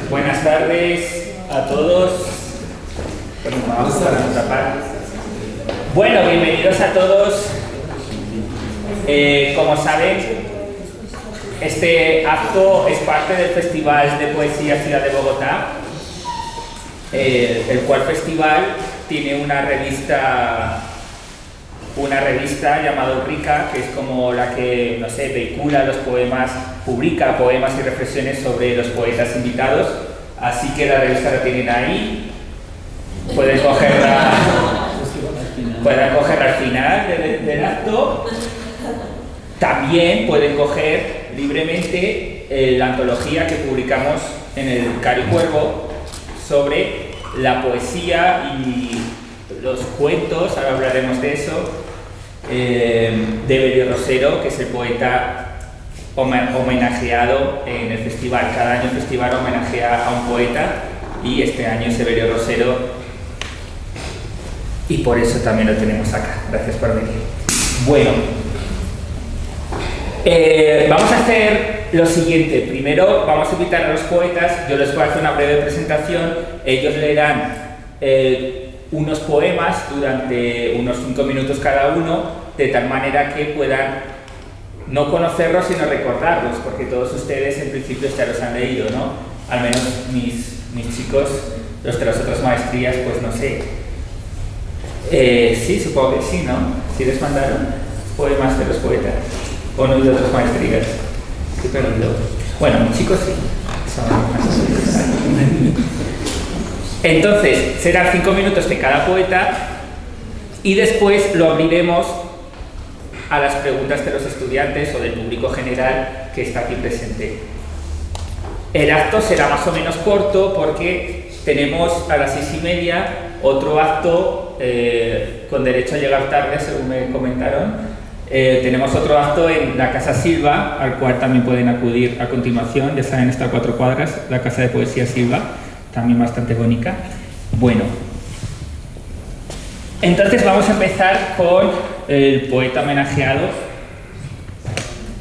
Buenas tardes a todos. Bueno, bienvenidos a todos. Como saben, este acto es parte del Festival de Poesía Ciudad de Bogotá, el cual festival tiene una revista llamada Rica, que es como la que, no sé, vehicula los poemas, publica poemas y reflexiones sobre los poetas invitados. Así que la revista la tienen ahí, pueden cogerla al final del acto. También pueden coger libremente la antología que publicamos en el Cari Cuervo sobre la poesía y los cuentos, ahora hablaremos de eso, de Evelio Rosero, que es el poeta homenajeado en el festival. Cada año el festival homenajea a un poeta y este año es Evelio Rosero y por eso también lo tenemos acá. Gracias por venir. Bueno, vamos a hacer lo siguiente. Primero vamos a invitar a los poetas, yo les voy a hacer una breve presentación, ellos leerán unos poemas durante unos 5 minutos cada uno, de tal manera que puedan no conocerlos sino recordarlos, porque todos ustedes en principio ya los han leído, ¿no? Al menos mis chicos, los de las otras maestrías, pues no sé. Sí, supongo que sí, ¿no? ¿Sí les mandaron poemas de los poetas? ¿O no de otras maestrías? Sí, pero no. Bueno, mis chicos sí. Entonces, serán 5 minutos de cada poeta y después lo abriremos a las preguntas de los estudiantes o del público general que está aquí presente. El acto será más o menos corto porque tenemos a las 6:30 otro acto con derecho a llegar tarde, según me comentaron. Tenemos otro acto en la Casa Silva, al cual también pueden acudir a continuación. Ya saben, está a 4 cuadras, la Casa de Poesía Silva, también bastante bonita. Bueno, entonces vamos a empezar con el poeta homenajeado.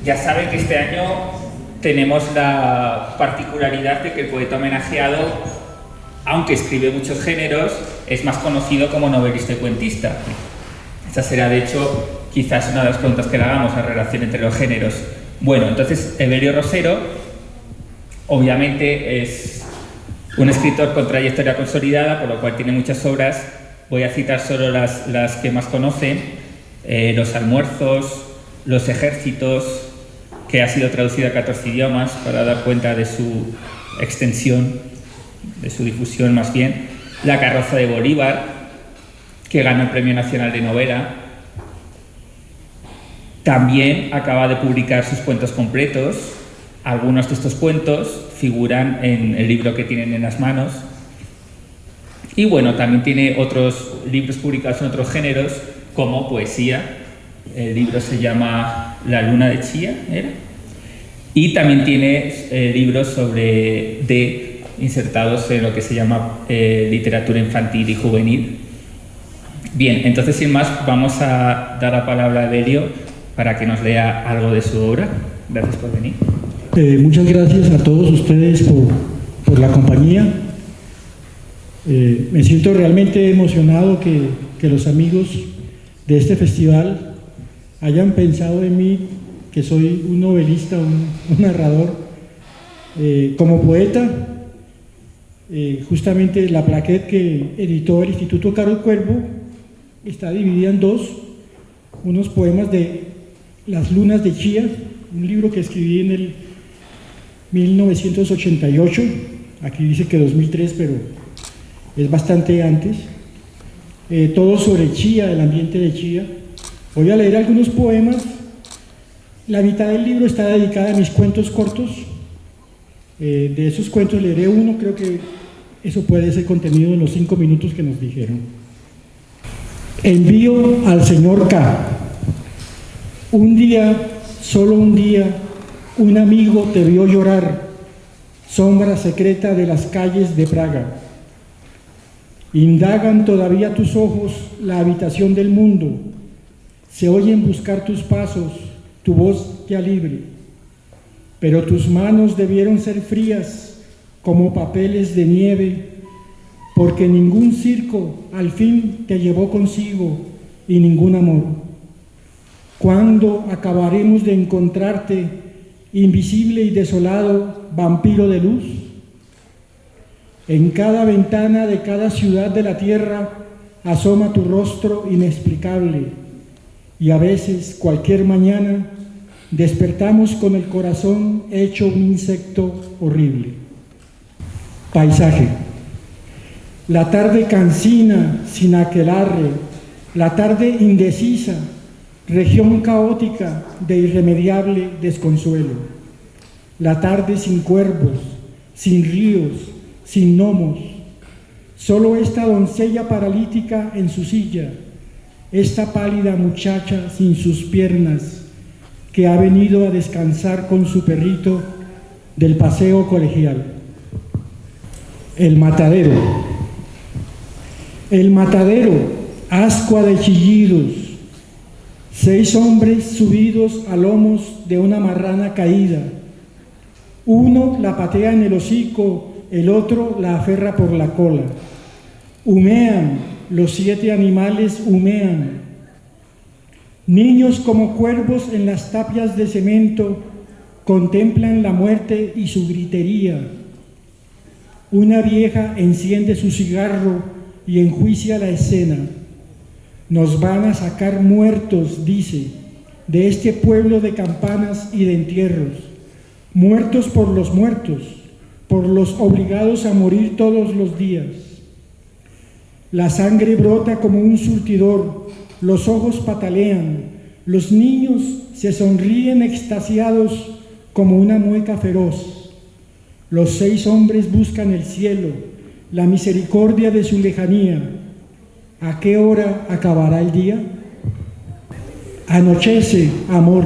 Ya saben que este año tenemos la particularidad de que el poeta homenajeado, aunque escribe muchos géneros, es más conocido como novelista y cuentista. Esa será, de hecho, quizás una de las preguntas que le hagamos, la relación entre los géneros. Bueno, entonces Evelio Rosero, obviamente, es un escritor con trayectoria consolidada, por lo cual tiene muchas obras. Voy a citar solo las que más conocen: Los almuerzos, Los ejércitos, que ha sido traducida a 14 idiomas para dar cuenta de su extensión, de su difusión más bien. La carroza de Bolívar, que gana el Premio Nacional de Novela. También acaba de publicar sus cuentos completos. Algunos de estos cuentos figuran en el libro que tienen en las manos. Y bueno, también tiene otros libros publicados en otros géneros, como poesía. El libro se llama La luna de Chía, ¿era? Y también tiene libros insertados en lo que se llama literatura infantil y juvenil. Bien, entonces sin más vamos a dar la palabra a Evelio para que nos lea algo de su obra. Gracias por venir. Muchas gracias a todos ustedes por la compañía. Me siento realmente emocionado que los amigos de este festival hayan pensado en mí, que soy un novelista, un narrador. Como poeta, justamente la plaquette que editó el Instituto Caro Cuervo está dividida en dos: unos poemas de Las lunas de Chía, un libro que escribí en el 1988, aquí dice que 2003, pero es bastante antes, todo sobre Chía, el ambiente de Chía. Voy a leer algunos poemas. La mitad del libro está dedicada a mis cuentos cortos. De esos cuentos leeré uno, creo que eso puede ser contenido en los 5 minutos que nos dijeron. Envío al señor K. Un día, solo un día, un amigo te vio llorar, sombra secreta de las calles de Praga. Indagan todavía tus ojos la habitación del mundo, se oyen buscar tus pasos, tu voz ya libre, pero tus manos debieron ser frías como papeles de nieve, porque ningún circo al fin te llevó consigo y ningún amor. ¿Cuándo acabaremos de encontrarte, invisible y desolado, vampiro de luz? En cada ventana de cada ciudad de la tierra asoma tu rostro inexplicable, y a veces, cualquier mañana, despertamos con el corazón hecho un insecto horrible. Paisaje. La tarde cansina, sin aquelarre, la tarde indecisa, región caótica de irremediable desconsuelo. La tarde sin cuervos, sin ríos, sin gnomos, solo esta doncella paralítica en su silla, esta pálida muchacha sin sus piernas, que ha venido a descansar con su perrito del paseo colegial. El matadero. El matadero, ascua de chillidos, 6 hombres subidos a lomos de una marrana caída. Uno la patea en el hocico, el otro la aferra por la cola. Humean, los 7 animales humean. Niños como cuervos en las tapias de cemento contemplan la muerte y su gritería. Una vieja enciende su cigarro y enjuicia la escena. Nos van a sacar muertos, dice, de este pueblo de campanas y de entierros. Muertos, por los obligados a morir todos los días. La sangre brota como un surtidor, los ojos patalean, los niños se sonríen extasiados como una mueca feroz. Los 6 hombres buscan el cielo, la misericordia de su lejanía. ¿A qué hora acabará el día? Anochece, amor.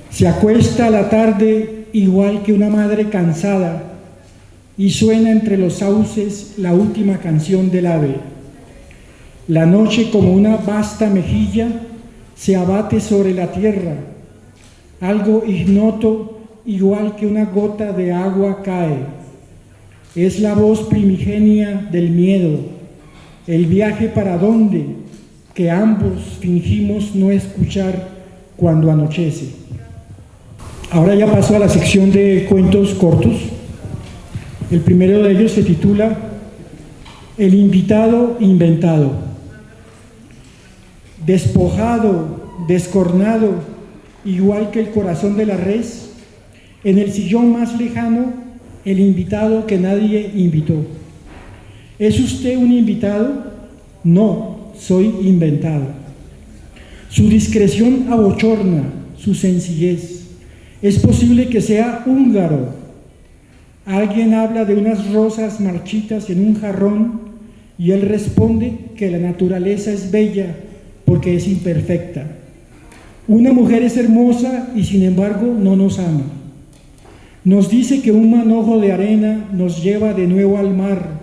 Se acuesta la tarde igual que una madre cansada y suena entre los sauces la última canción del ave. La noche, como una vasta mejilla, se abate sobre la tierra. Algo ignoto, igual que una gota de agua, cae. Es la voz primigenia del miedo, el viaje para dónde, que ambos fingimos no escuchar cuando anochece. Ahora ya paso a la sección de cuentos cortos. El primero de ellos se titula El invitado inventado. Despojado, descornado, igual que el corazón de la res, en el sillón más lejano, el invitado que nadie invitó. ¿Es usted un invitado? No, soy inventado. Su discreción abochorna, su sencillez. Es posible que sea húngaro. Alguien habla de unas rosas marchitas en un jarrón y él responde que la naturaleza es bella porque es imperfecta. Una mujer es hermosa y sin embargo no nos ama. Nos dice que un manojo de arena nos lleva de nuevo al mar.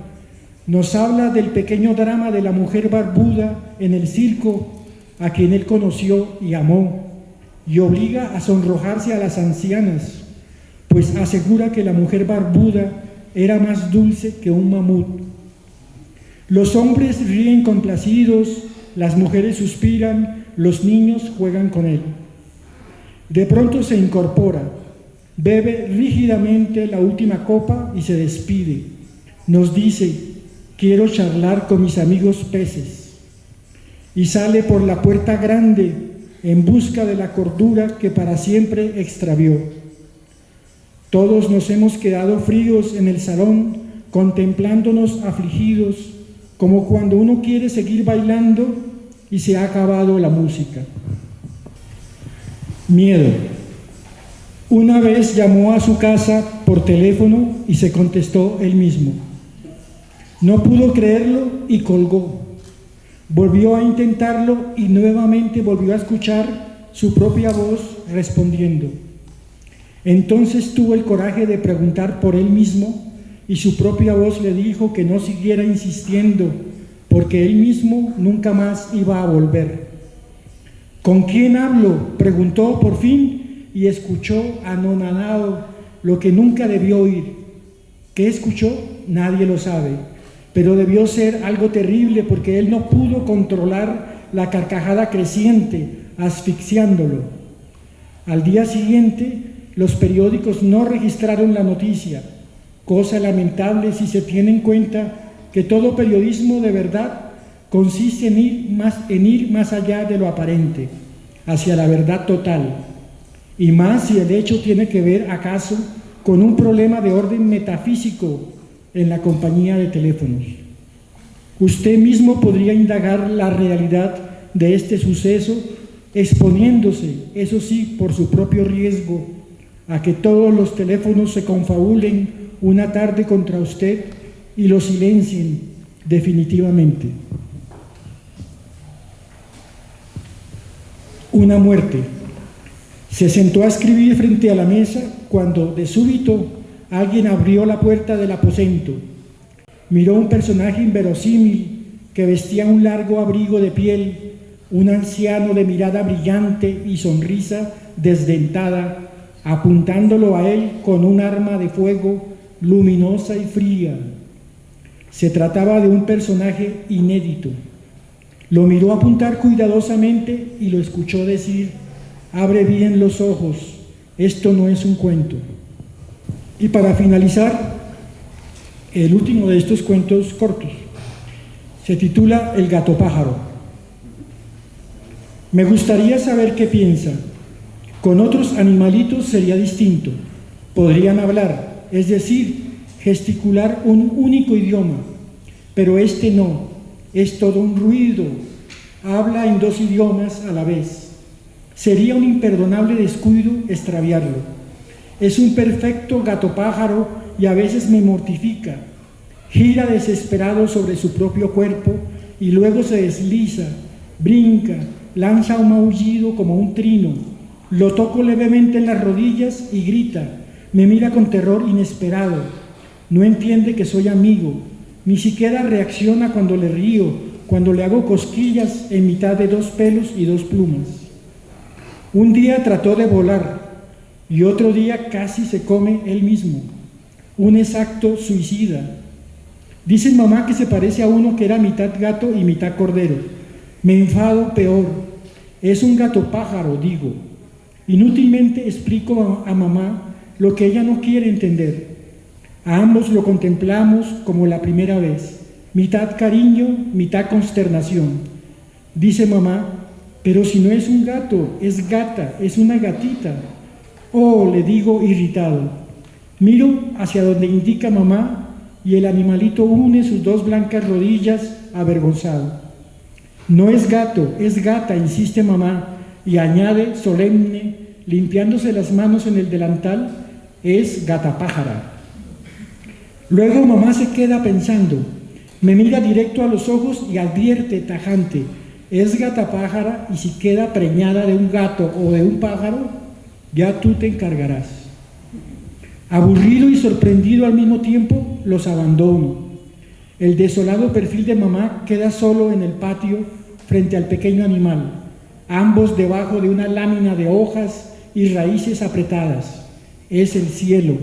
Nos habla del pequeño drama de la mujer barbuda en el circo a quien él conoció y amó, y obliga a sonrojarse a las ancianas, pues asegura que la mujer barbuda era más dulce que un mamut. Los hombres ríen complacidos, las mujeres suspiran, los niños juegan con él. De pronto se incorpora, bebe rígidamente la última copa y se despide. Nos dice: quiero charlar con mis amigos peces. Y sale por la puerta grande en busca de la cordura que para siempre extravió. Todos nos hemos quedado fríos en el salón, contemplándonos afligidos, como cuando uno quiere seguir bailando y se ha acabado la música. Miedo. Una vez llamó a su casa por teléfono y se contestó él mismo. No pudo creerlo y colgó. Volvió a intentarlo y nuevamente volvió a escuchar su propia voz respondiendo. Entonces tuvo el coraje de preguntar por él mismo y su propia voz le dijo que no siguiera insistiendo porque él mismo nunca más iba a volver. ¿Con quién hablo?, preguntó por fin y escuchó anonadado lo que nunca debió oír. ¿Qué escuchó? Nadie lo sabe, pero debió ser algo terrible porque él no pudo controlar la carcajada creciente, asfixiándolo. Al día siguiente, los periódicos no registraron la noticia, cosa lamentable si se tiene en cuenta que todo periodismo de verdad consiste en ir más allá de lo aparente, hacia la verdad total, y más si el hecho tiene que ver, acaso, con un problema de orden metafísico en la compañía de teléfonos. Usted mismo podría indagar la realidad de este suceso, exponiéndose, eso sí, por su propio riesgo, a que todos los teléfonos se confabulen una tarde contra usted y lo silencien definitivamente. Una muerte. Se sentó a escribir frente a la mesa cuando, de súbito, alguien abrió la puerta del aposento. Miró un personaje inverosímil que vestía un largo abrigo de piel, un anciano de mirada brillante y sonrisa desdentada, apuntándolo a él con un arma de fuego luminosa y fría. Se trataba de un personaje inédito. Lo miró apuntar cuidadosamente y lo escuchó decir: «Abre bien los ojos, esto no es un cuento». Y para finalizar, el último de estos cuentos cortos se titula El gato pájaro. Me gustaría saber qué piensa. Con otros animalitos sería distinto. Podrían hablar, es decir, gesticular un único idioma, pero este no, es todo un ruido, habla en dos idiomas a la vez. Sería un imperdonable descuido extraviarlo. Es un perfecto gato pájaro y a veces me mortifica. Gira desesperado sobre su propio cuerpo y luego se desliza, brinca, lanza un maullido como un trino. Lo toco levemente en las rodillas y grita. Me mira con terror inesperado. No entiende que soy amigo. Ni siquiera reacciona cuando le río, cuando le hago cosquillas en mitad de dos pelos y dos plumas. Un día trató de volar y otro día casi se come él mismo. Un exacto suicida. Dice mamá que se parece a uno que era mitad gato y mitad cordero. Me enfado peor. Es un gato pájaro, digo. Inútilmente explico a mamá lo que ella no quiere entender. A ambos lo contemplamos como la primera vez, mitad cariño, mitad consternación. Dice mamá: pero si no es un gato, es gata, es una gatita. Oh, le digo irritado. Miro hacia donde indica mamá y el animalito une sus dos blancas rodillas avergonzado. No es gato, es gata, insiste mamá, y añade solemne, limpiándose las manos en el delantal: es gata pájara. Luego mamá se queda pensando, me mira directo a los ojos y advierte tajante: es gata pájara, y si queda preñada de un gato o de un pájaro, ya tú te encargarás. Aburrido y sorprendido al mismo tiempo, los abandono. El desolado perfil de mamá queda solo en el patio frente al pequeño animal, ambos debajo de una lámina de hojas y raíces apretadas. Es el cielo.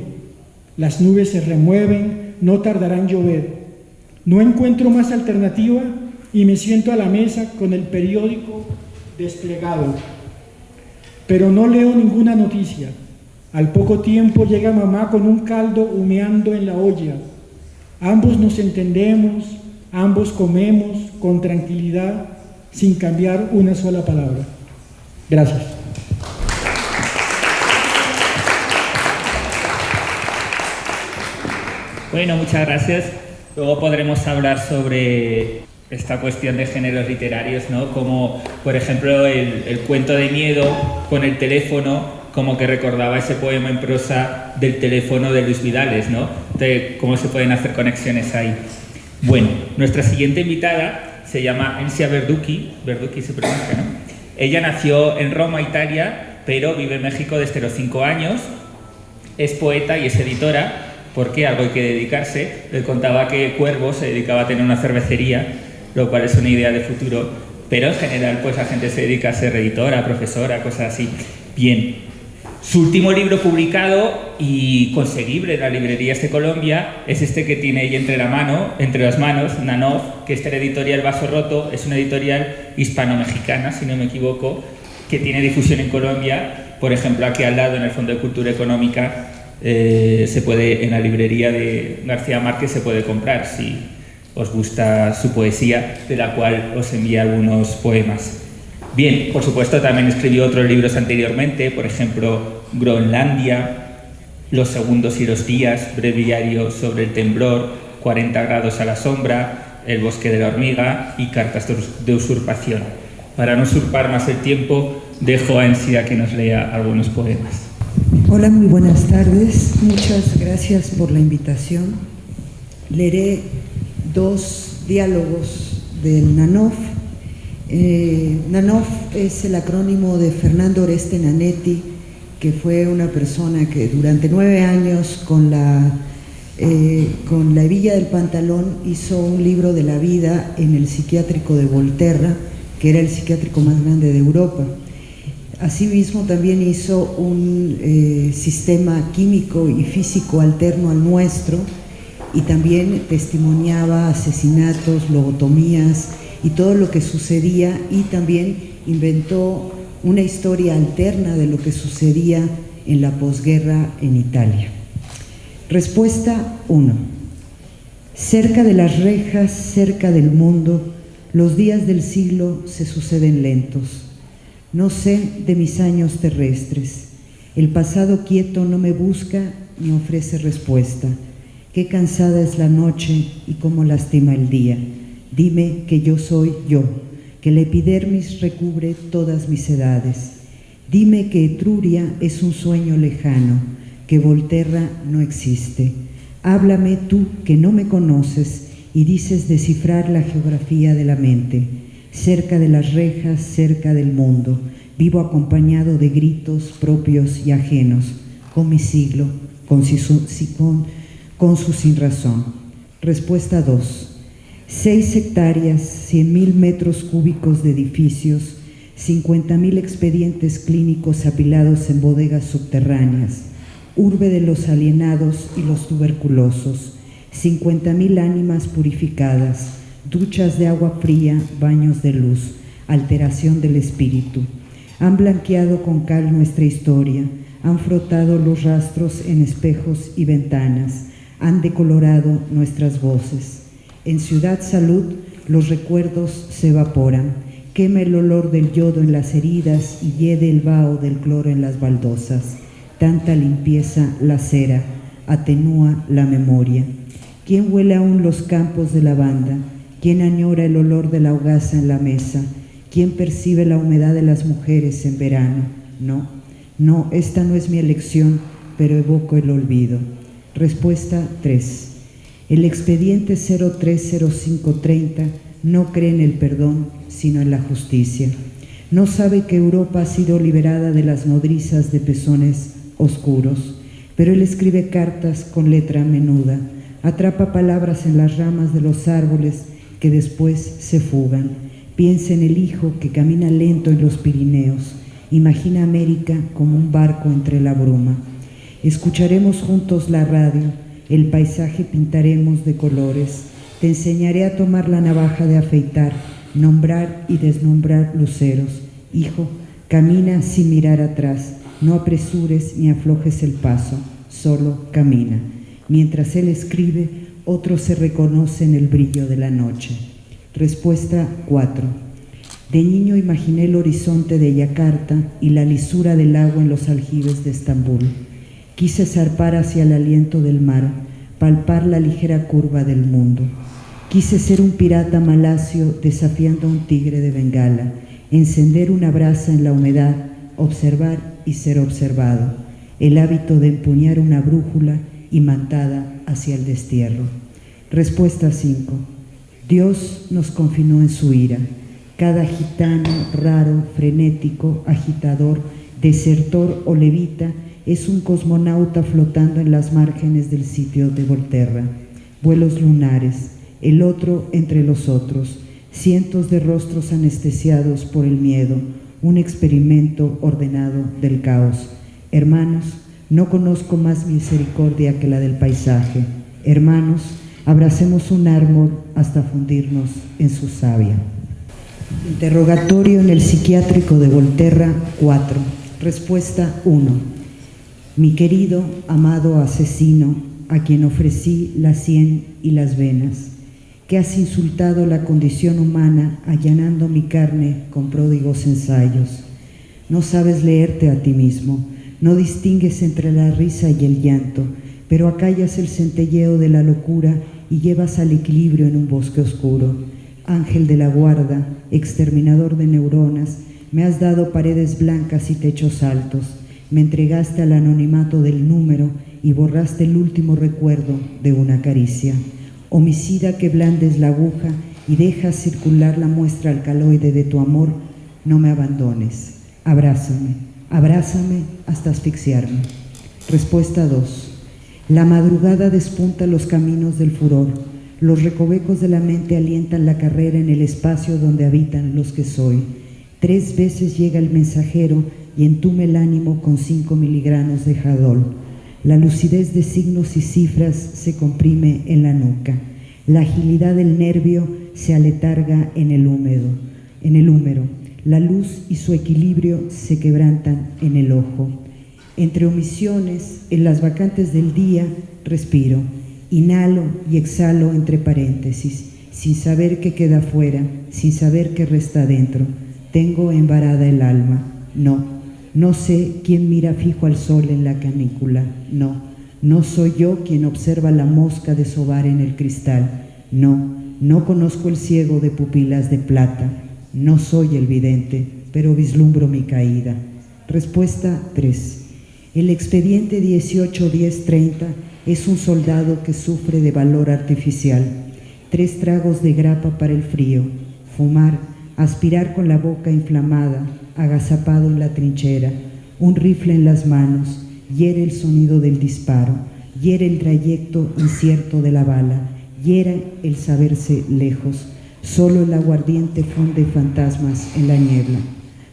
Las nubes se remueven, no tardarán en llover. No encuentro más alternativa y me siento a la mesa con el periódico desplegado. Pero no leo ninguna noticia. Al poco tiempo llega mamá con un caldo humeando en la olla. Ambos nos entendemos, ambos comemos con tranquilidad, sin cambiar una sola palabra. Gracias. Bueno, muchas gracias. Luego podremos hablar sobre esta cuestión de géneros literarios, ¿no? Como, por ejemplo, el cuento de miedo con el teléfono, como que recordaba ese poema en prosa del teléfono de Luis Vidales, ¿no? De cómo se pueden hacer conexiones ahí. Bueno, nuestra siguiente invitada se llama Elsia Verducci se pronuncia, ¿no? Ella nació en Roma, Italia, pero vive en México desde los 5 años. Es poeta y es editora, porque algo hay que dedicarse. Le contaba que Cuervo se dedicaba a tener una cervecería, lo cual es una idea de futuro, pero en general pues la gente se dedica a ser editora, profesora, cosas así. Bien, Su último libro publicado y conseguible en las librerías de Colombia es este que tiene ahí entre las manos, Nanov, que es de la editorial Vaso Roto. Es una editorial hispano-mexicana, si no me equivoco, que tiene difusión en Colombia. Por ejemplo, aquí al lado, en el Fondo de Cultura Económica, en la librería de García Márquez se puede comprar, si os gusta su poesía, de la cual os envía algunos poemas. Bien, por supuesto, también escribió otros libros anteriormente, por ejemplo, Groenlandia, Los segundos y los días, breviario sobre el temblor, 40 grados a la sombra, El bosque de la hormiga y Cartas de usurpación. Para no usurpar más el tiempo, dejo a Encia que nos lea algunos poemas. Hola, muy buenas tardes. Muchas gracias por la invitación. Leeré 2 diálogos del Nanov. Nanov es el acrónimo de Fernando Oreste Nanetti, que fue una persona que durante 9 años con la hebilla del pantalón hizo un libro de la vida en el psiquiátrico de Volterra, que era el psiquiátrico más grande de Europa. Asimismo, también hizo un sistema químico y físico alterno al nuestro, y también testimoniaba asesinatos, lobotomías y todo lo que sucedía, y también inventó una historia alterna de lo que sucedía en la posguerra en Italia. Respuesta 1. Cerca de las rejas, cerca del mundo, los días del siglo se suceden lentos. No sé de mis años terrestres. El pasado quieto no me busca ni ofrece respuesta. Qué cansada es la noche y cómo lastima el día. Dime que yo soy yo, que la epidermis recubre todas mis edades. Dime que Etruria es un sueño lejano, que Volterra no existe. Háblame tú que no me conoces y dices descifrar la geografía de la mente. Cerca de las rejas, cerca del mundo, vivo acompañado de gritos propios y ajenos, con mi siglo, con su sinrazón. Respuesta 2. 6 hectáreas, 100.000 metros cúbicos de edificios, 50.000 expedientes clínicos apilados en bodegas subterráneas, urbe de los alienados y los tuberculosos, 50.000 ánimas purificadas, duchas de agua fría, baños de luz, alteración del espíritu. Han blanqueado con cal nuestra historia, han frotado los rastros en espejos y ventanas, han decolorado nuestras voces. En Ciudad Salud los recuerdos se evaporan, quema el olor del yodo en las heridas y hiede el vaho del cloro en las baldosas. Tanta limpieza lacera, atenúa la memoria. ¿Quién huele aún los campos de lavanda? ¿Quién añora el olor de la hogaza en la mesa? ¿Quién percibe la humedad de las mujeres en verano? No, esta no es mi elección, pero evoco el olvido. Respuesta 3. El expediente 030530 no cree en el perdón, sino en la justicia. No sabe que Europa ha sido liberada de las nodrizas de pezones oscuros, pero él escribe cartas con letra menuda, atrapa palabras en las ramas de los árboles que después se fugan. Piensa en el hijo que camina lento en los Pirineos, imagina América como un barco entre la bruma. Escucharemos juntos la radio, el paisaje pintaremos de colores, te enseñaré a tomar la navaja de afeitar, nombrar y desnombrar luceros. Hijo, camina sin mirar atrás, no apresures ni aflojes el paso, solo camina. Mientras él escribe, otro se reconoce en el brillo de la noche. Respuesta 4. De niño imaginé el horizonte de Yakarta y la lisura del agua en los aljibes de Estambul. Quise zarpar hacia el aliento del mar, palpar la ligera curva del mundo. Quise ser un pirata malasio desafiando a un tigre de Bengala, encender una brasa en la humedad, observar y ser observado, el hábito de empuñar una brújula imantada hacia el destierro. Respuesta 5. Dios nos confinó en su ira. Cada gitano, raro, frenético, agitador, desertor o levita es un cosmonauta flotando en las márgenes del sitio de Volterra. Vuelos lunares, el otro entre los otros, cientos de rostros anestesiados por el miedo, un experimento ordenado del caos. Hermanos, no conozco más misericordia que la del paisaje. Hermanos, abracemos un árbol hasta fundirnos en su savia. Interrogatorio en el psiquiátrico de Volterra 4. Respuesta 1. Mi querido, amado asesino, a quien ofrecí la sien y las venas, que has insultado la condición humana allanando mi carne con pródigos ensayos. No sabes leerte a ti mismo, no distingues entre la risa y el llanto, pero acallas el centelleo de la locura y llevas al equilibrio en un bosque oscuro. Ángel de la guarda, exterminador de neuronas, me has dado paredes blancas y techos altos, me entregaste al anonimato del número y borraste el último recuerdo de una caricia. Homicida que blandes la aguja y dejas circular la muestra alcaloide de tu amor, no me abandones. Abrázame, abrázame hasta asfixiarme. Respuesta 2. La madrugada despunta los caminos del furor. Los recovecos de la mente alientan la carrera en el espacio donde habitan los que soy. 3 veces llega el mensajero y entume el ánimo con 5 miligramos de jadol. La lucidez de signos y cifras se comprime en la nuca. La agilidad del nervio se aletarga en el húmero. La luz y su equilibrio se quebrantan en el ojo. Entre omisiones, en las vacantes del día, respiro. Inhalo y exhalo entre paréntesis, sin saber qué queda fuera, sin saber qué resta dentro. Tengo embarada el alma. No sé quién mira fijo al sol en la canícula. No soy yo quien observa la mosca desovar en el cristal. No conozco el ciego de pupilas de plata. No soy el vidente, pero vislumbro mi caída. Respuesta 3. El expediente 181030 es un soldado que sufre de valor artificial. 3 tragos de grapa para el frío, fumar, aspirar con la boca inflamada, agazapado en la trinchera, un rifle en las manos, hiere el sonido del disparo, hiere el trayecto incierto de la bala, hiere el saberse lejos. Solo el aguardiente funde fantasmas en la niebla.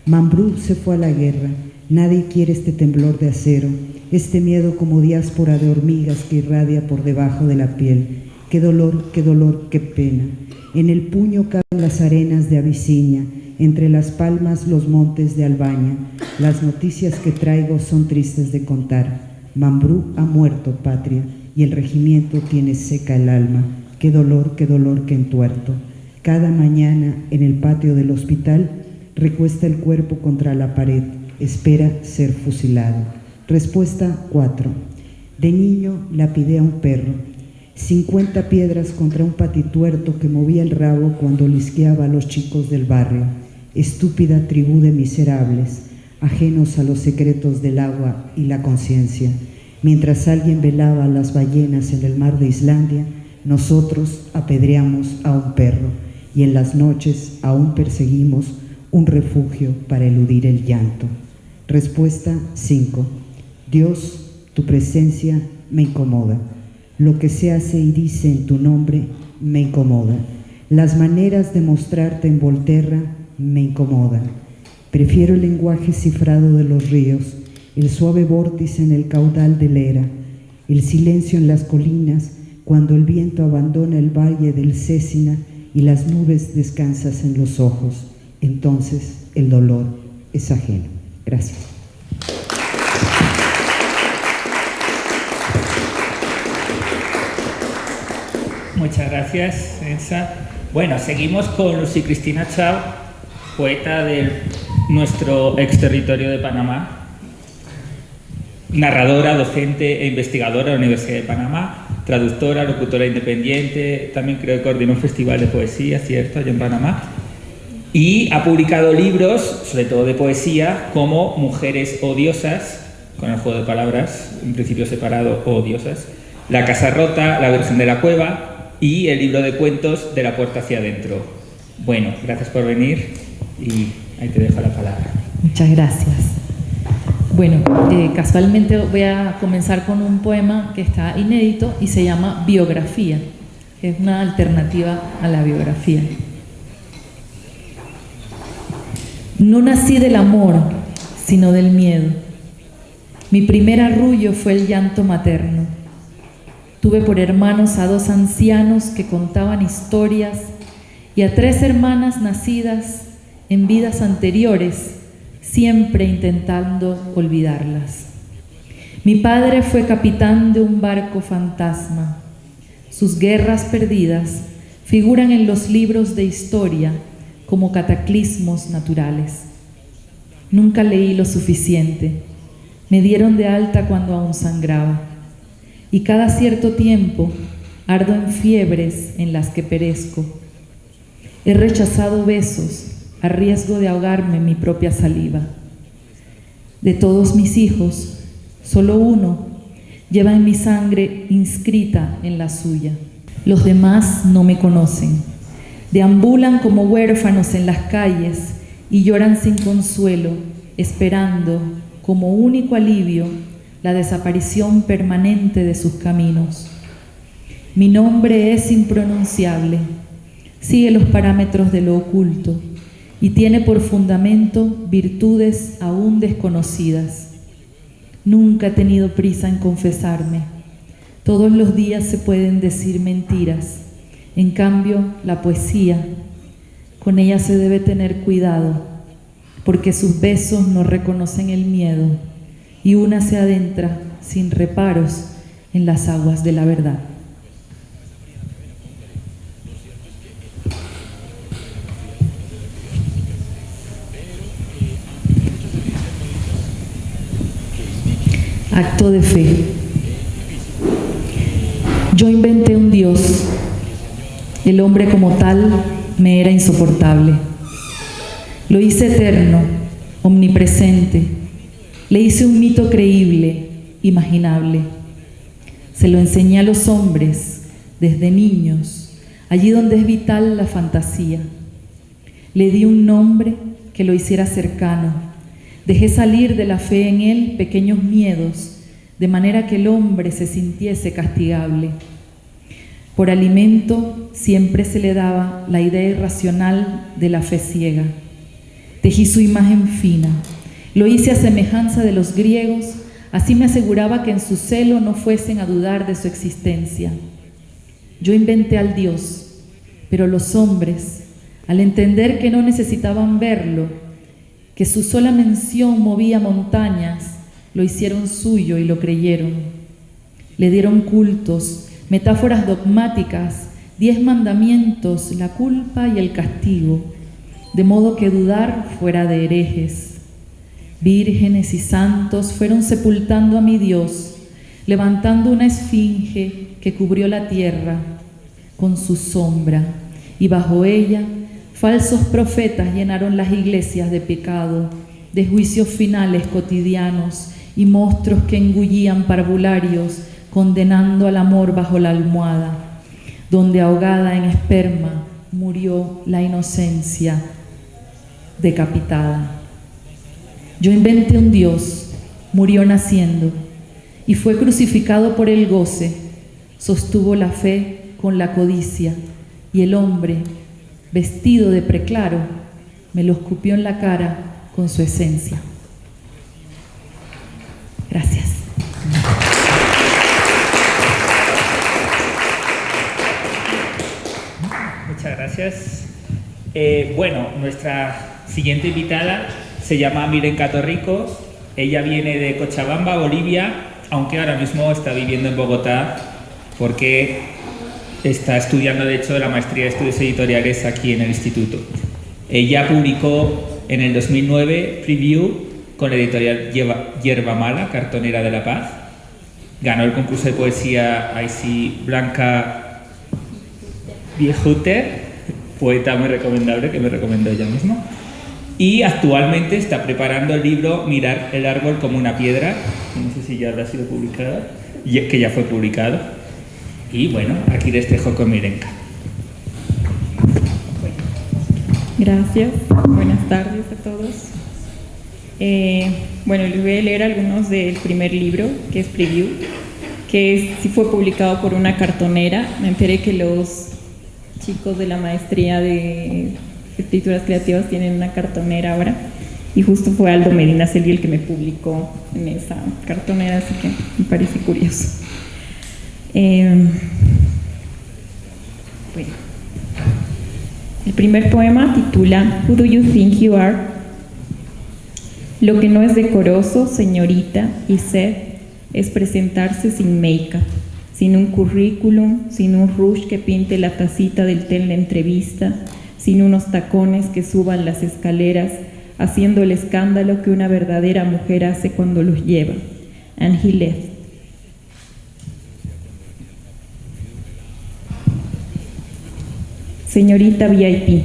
Mambrú se fue a la guerra. Nadie quiere este temblor de acero, este miedo como diáspora de hormigas que irradia por debajo de la piel. Qué dolor, qué pena. En el puño caben las arenas de Abisinia, entre las palmas los montes de Albaña. Las noticias que traigo son tristes de contar. Mambrú ha muerto, patria, y el regimiento tiene seca el alma. Qué dolor, que entuerto. Cada mañana en el patio del hospital recuesta el cuerpo contra la pared, espera ser fusilado. Respuesta 4. De niño lapidé a un perro. 50 piedras contra un patituerto que movía el rabo cuando lisqueaba a los chicos del barrio. Estúpida tribu de miserables, ajenos a los secretos del agua y la conciencia. Mientras alguien velaba a las ballenas en el mar de Islandia, nosotros apedreamos a un perro y en las noches aún perseguimos un refugio para eludir el llanto. Respuesta 5. Dios, tu presencia me incomoda. Lo que se hace y dice en tu nombre me incomoda. Las maneras de mostrarte en Volterra me incomodan. Prefiero el lenguaje cifrado de los ríos, el suave vórtice en el caudal del Era, el silencio en las colinas cuando el viento abandona el valle del Cécina y las nubes descansan en los ojos. Entonces el dolor es ajeno. Gracias. Muchas gracias, Elsa. Bueno, seguimos con Lucy Cristina Chao, poeta de nuestro exterritorio de Panamá, narradora, docente e investigadora de la Universidad de Panamá, traductora, locutora independiente, también creo que coordinó un festival de poesía, ¿cierto?, allá en Panamá, y ha publicado libros, sobre todo de poesía, como Mujeres odiosas, con el juego de palabras, en principio separado, odiosas, La casa rota, La versión de la cueva, y el libro de cuentos De la puerta hacia adentro. Bueno, gracias por venir y ahí te dejo la palabra. Muchas gracias. Bueno, casualmente voy a comenzar con un poema que está inédito y se llama Biografía, que es una alternativa a la biografía. No nací del amor, sino del miedo. Mi primer arrullo fue el llanto materno. Tuve por hermanos a 2 ancianos que contaban historias y a 3 hermanas nacidas en vidas anteriores, siempre intentando olvidarlas. Mi padre fue capitán de un barco fantasma. Sus guerras perdidas figuran en los libros de historia como cataclismos naturales. Nunca leí lo suficiente. Me dieron de alta cuando aún sangraba. Y cada cierto tiempo ardo en fiebres en las que perezco. He rechazado besos a riesgo de ahogarme en mi propia saliva. De todos mis hijos, solo uno lleva en mi sangre inscrita en la suya. Los demás no me conocen. Deambulan como huérfanos en las calles y lloran sin consuelo, esperando como único alivio la desaparición permanente de sus caminos. Mi nombre es impronunciable, sigue los parámetros de lo oculto y tiene por fundamento virtudes aún desconocidas. Nunca he tenido prisa en confesarme. Todos los días se pueden decir mentiras. En cambio, la poesía, con ella se debe tener cuidado, porque sus besos no reconocen el miedo y una se adentra sin reparos en las aguas de la verdad. Acto de fe. Yo inventé un Dios. El hombre como tal me era insoportable. Lo hice eterno, omnipresente. Le hice un mito creíble, imaginable. Se lo enseñé a los hombres desde niños, allí donde es vital la fantasía. Le di un nombre que lo hiciera cercano. Dejé salir de la fe en él pequeños miedos, de manera que el hombre se sintiese castigable. Por alimento siempre se le daba la idea irracional de la fe ciega. Tejí su imagen fina. Lo hice a semejanza de los griegos, así me aseguraba que en su celo no fuesen a dudar de su existencia. Yo inventé al Dios, pero los hombres, al entender que no necesitaban verlo, que su sola mención movía montañas, lo hicieron suyo y lo creyeron. Le dieron cultos, metáforas dogmáticas, 10 mandamientos, la culpa y el castigo, de modo que dudar fuera de herejes. Vírgenes y santos fueron sepultando a mi Dios, levantando una esfinge que cubrió la tierra con su sombra, y bajo ella falsos profetas llenaron las iglesias de pecado, de juicios finales cotidianos y monstruos que engullían parvularios, condenando al amor bajo la almohada, donde ahogada en esperma murió la inocencia decapitada. Yo inventé un Dios, murió naciendo, y fue crucificado por el goce, sostuvo la fe con la codicia, y el hombre, vestido de preclaro, me lo escupió en la cara con su esencia. Gracias. Muchas gracias. Bueno, nuestra siguiente invitada se llama Mirenka Torrico. Ella viene de Cochabamba, Bolivia, aunque ahora mismo está viviendo en Bogotá porque está estudiando, de hecho, la maestría de estudios editoriales aquí en el instituto. Ella publicó en el 2009 Preview con la editorial Yerba Mala, Cartonera de La Paz. Ganó el concurso de poesía IC Blanca Viejuter, poeta muy recomendable que me recomendó ella misma. Y actualmente está preparando el libro Mirar el árbol como una piedra, no sé si ya habrá sido publicado, que ya fue publicado. Y bueno, aquí les dejo con Mirenka. Gracias, buenas tardes a todos. Bueno, les voy a leer algunos del primer libro, que es Preview, que sí fue publicado por una cartonera. Me enteré que los chicos de la maestría de escrituras creativas tienen una cartonera ahora. Y justo fue Aldo Medina Celi el que me publicó en esa cartonera, así que me parece curioso. Bueno. El primer poema titula Who Do You Think You Are? Lo que no es decoroso, señorita, y sed, es presentarse sin make-up, sin un currículum, sin un rush que pinte la tacita del té en la entrevista, sin unos tacones que suban las escaleras, haciendo el escándalo que una verdadera mujer hace cuando los lleva. And he left. Señorita VIP,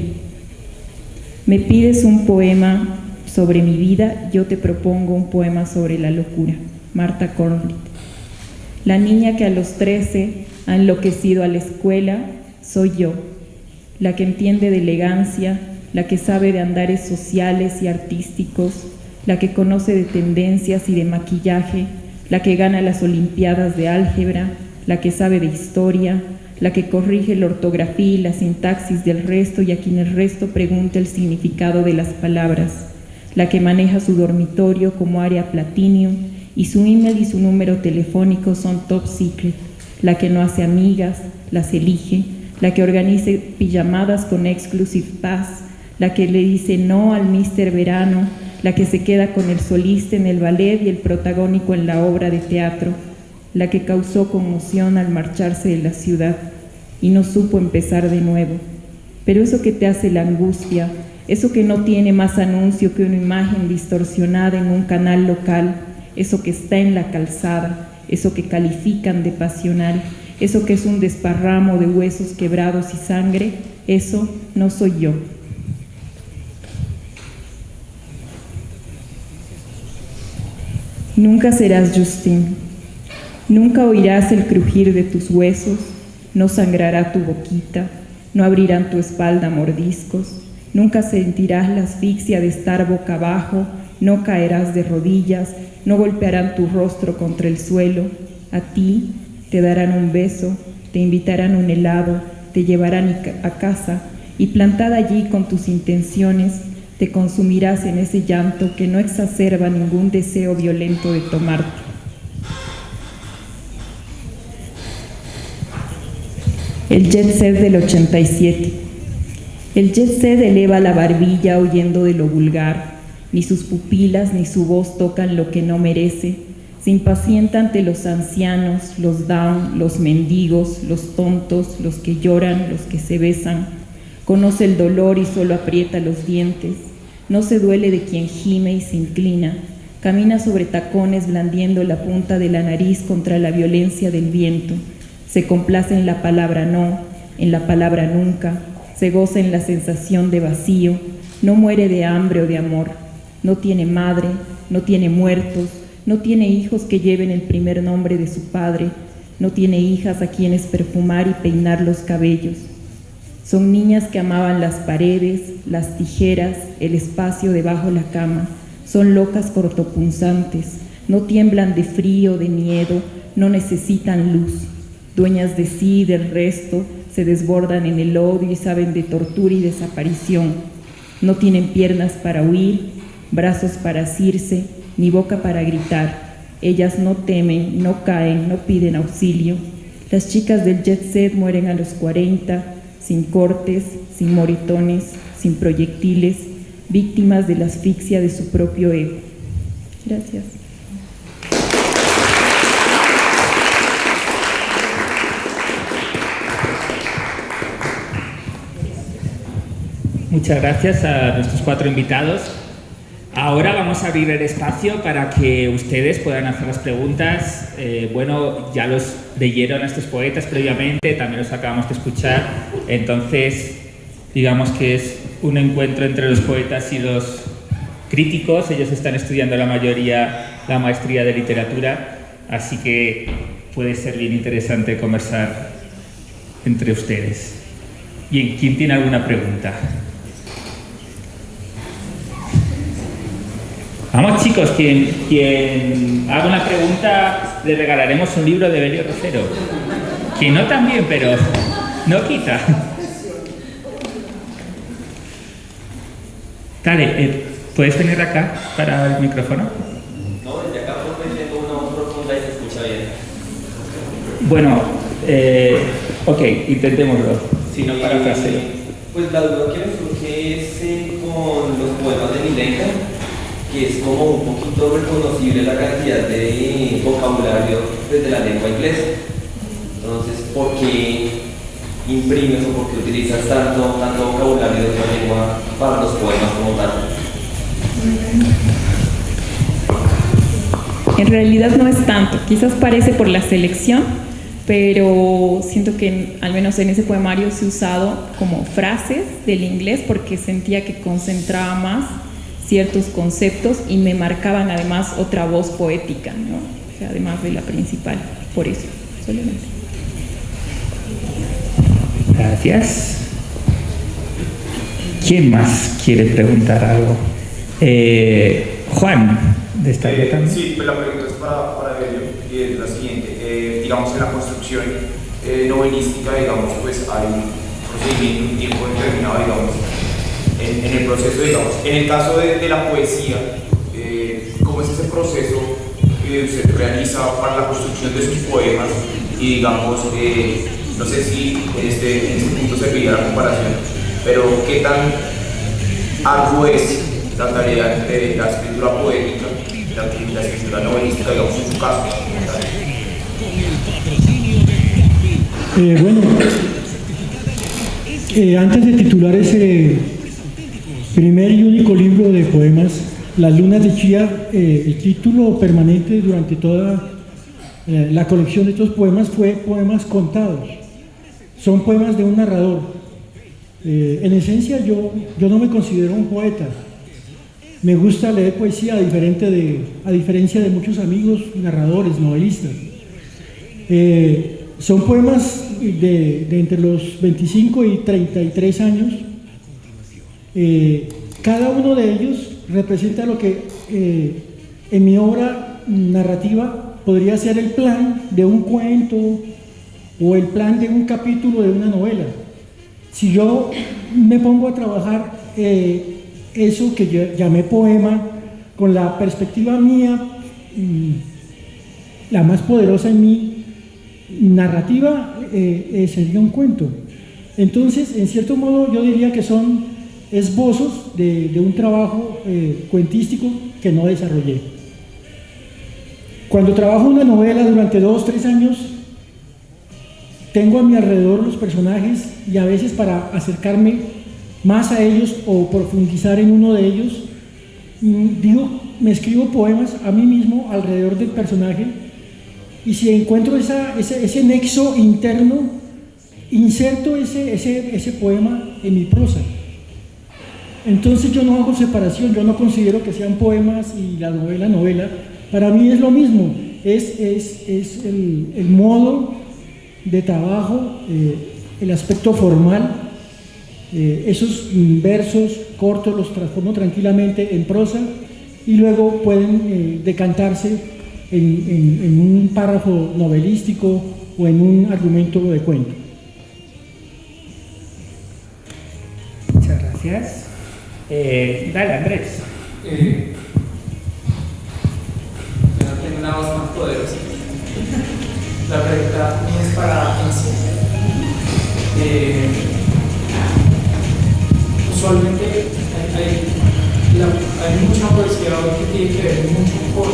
me pides un poema sobre mi vida, yo te propongo un poema sobre la locura. Martha Cornblit. La niña que a los 13 ha enloquecido a la escuela soy yo, la que entiende de elegancia, la que sabe de andares sociales y artísticos, la que conoce de tendencias y de maquillaje, la que gana las olimpiadas de álgebra, la que sabe de historia, la que corrige la ortografía y la sintaxis del resto y a quien el resto pregunta el significado de las palabras, la que maneja su dormitorio como área platinum y su email y su número telefónico son top secret, la que no hace amigas, las elige, la que organiza pijamadas con exclusive pass, la que le dice no al Mr. Verano, la que se queda con el solista en el ballet y el protagónico en la obra de teatro, la que causó conmoción al marcharse de la ciudad y no supo empezar de nuevo. Pero eso que te hace la angustia, eso que no tiene más anuncio que una imagen distorsionada en un canal local, eso que está en la calzada, eso que califican de pasional, eso que es un desparramo de huesos quebrados y sangre, eso no soy yo. Nunca serás Justin, nunca oirás el crujir de tus huesos, no sangrará tu boquita, no abrirán tu espalda mordiscos, nunca sentirás la asfixia de estar boca abajo, no caerás de rodillas, no golpearán tu rostro contra el suelo, a ti te darán un beso, te invitarán un helado, te llevarán a casa y plantada allí con tus intenciones, te consumirás en ese llanto que no exacerba ningún deseo violento de tomarte. El jet set del 87. El jet set eleva la barbilla huyendo de lo vulgar, ni sus pupilas ni su voz tocan lo que no merece, se impacienta ante los ancianos, los down, los mendigos, los tontos, los que lloran, los que se besan, conoce el dolor y solo aprieta los dientes, no se duele de quien gime y se inclina, camina sobre tacones blandiendo la punta de la nariz contra la violencia del viento, se complace en la palabra no, en la palabra nunca, se goza en la sensación de vacío, no muere de hambre o de amor, no tiene madre, no tiene muertos, no tiene hijos que lleven el primer nombre de su padre, no tiene hijas a quienes perfumar y peinar los cabellos. Son niñas que amaban las paredes, las tijeras, el espacio debajo de la cama, son locas cortopunzantes, no tiemblan de frío, de miedo, no necesitan luz. Dueñas de sí y del resto, se desbordan en el odio y saben de tortura y desaparición. No tienen piernas para huir, brazos para asirse, ni boca para gritar. Ellas no temen, no caen, no piden auxilio. Las chicas del jet set mueren a los 40, sin cortes, sin moretones, sin proyectiles, víctimas de la asfixia de su propio ego. Gracias. Muchas gracias a nuestros 4 invitados. Ahora vamos a abrir el espacio para que ustedes puedan hacer las preguntas. Bueno, ya los leyeron a estos poetas previamente, también los acabamos de escuchar. Entonces, digamos que es un encuentro entre los poetas y los críticos. Ellos están estudiando la mayoría la maestría de literatura, así que puede ser bien interesante conversar entre ustedes. Bien, ¿quién tiene alguna pregunta? Vamos chicos, quien haga una pregunta le regalaremos un libro de Belio Rosero. Quien no también, pero no quita. Dale, ¿Puedes venir acá para el micrófono? No, desde acá pues tengo una voz profunda y se escucha bien. Bueno, ok, intentémoslo. Si no, parafraseo. Pues la duda que me surge es con los poemas de Milenka, que es como un poquito reconocible la cantidad de vocabulario desde la lengua inglesa. Entonces, ¿por qué imprimes o por qué utilizas tanto vocabulario de la lengua para los poemas como tal? En realidad no es tanto, quizás parece por la selección, pero siento que al menos en ese poemario se ha usado como frases del inglés porque sentía que concentraba más ciertos conceptos y me marcaban además otra voz poética, ¿no? O sea, además de la principal, por eso, solamente. Gracias. ¿Quién más quiere preguntar algo? Juan, de esta también. Sí, pues la pregunta es para Evelio, y es la siguiente. Digamos, en la construcción novelística, digamos, pues hay un procedimiento, un tiempo determinado, digamos, en el proceso, digamos. En el caso de la poesía, ¿cómo es ese proceso que usted realiza para la construcción de sus poemas? Y digamos, no sé si en este punto serviría la comparación, pero ¿qué tan arduo es la tarea entre la escritura poética y la escritura novelística, digamos, en su caso? Bueno, antes de titular ese primer y único libro de poemas, Las Lunas de Chía, el título permanente durante toda la colección de estos poemas fue Poemas Contados. Son poemas de un narrador. En esencia yo no me considero un poeta. Me gusta leer poesía a diferencia de muchos amigos narradores, novelistas. Son poemas de entre los 25 y 33 años. Cada uno de ellos representa lo que en mi obra narrativa podría ser el plan de un cuento o el plan de un capítulo de una novela. Si yo me pongo a trabajar eso que yo llamé poema con la perspectiva mía, la más poderosa en mí, narrativa, sería un cuento. Entonces, en cierto modo, yo diría que son esbozos de un trabajo cuentístico que no desarrollé. Cuando trabajo una novela durante 2 o 3 años, tengo a mi alrededor los personajes y a veces para acercarme más a ellos o profundizar en uno de ellos, me escribo poemas a mí mismo alrededor del personaje, y si encuentro ese nexo interno, inserto ese poema en mi prosa. Entonces yo no hago separación, yo no considero que sean poemas y la novela. Para mí es lo mismo, es el modo de trabajo, el aspecto formal. Esos versos cortos los transformo tranquilamente en prosa y luego pueden decantarse en un párrafo novelístico o en un argumento de cuento. Muchas gracias. Dale, Andrés. Yo tengo una voz más poderosa. La pregunta mía es para Enzo. Usualmente hay mucha poesía que tiene que ver mucho con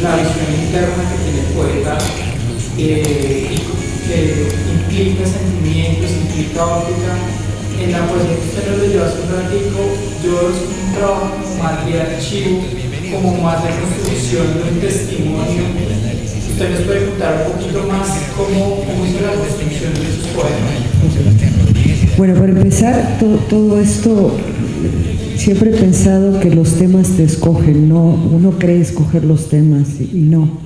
la visión interna que tiene el poeta, y que implica sentimientos, implica óptica. En la poesía que usted nos lleva hace un ratico, yo es un trabajo más de archivo, como más de construcción de un testimonio. ¿Usted nos puede contar un poquito más cómo es la construcción de sus poemas? Bueno, para empezar, todo esto, siempre he pensado que los temas te escogen, no, uno cree escoger los temas y no.